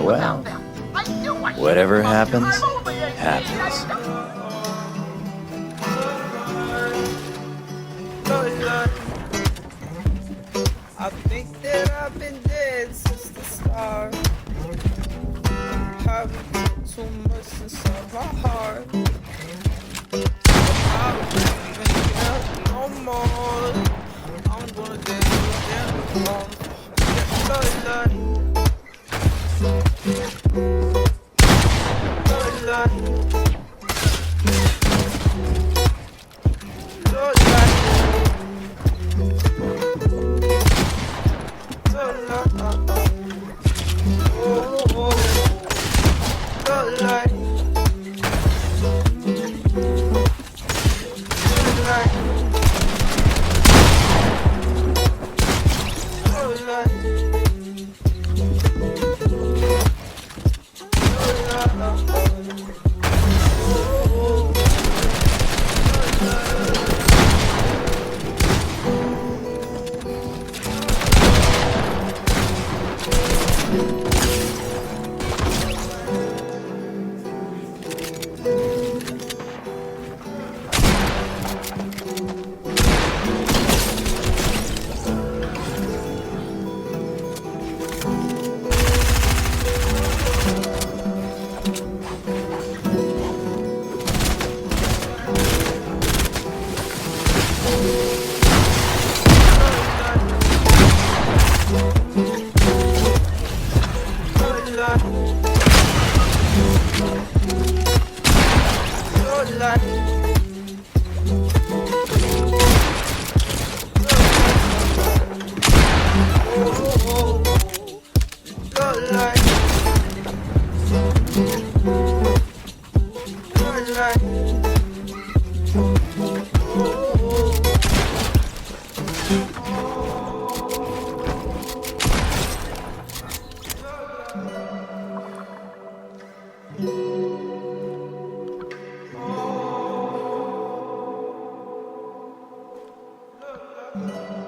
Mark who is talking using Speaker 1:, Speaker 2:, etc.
Speaker 1: well, whatever happens, happens.
Speaker 2: I think that I've been dead since the start. Haven't put too much inside my heart. I don't even care no more. I'm gonna dance again alone.
Speaker 3: Oh,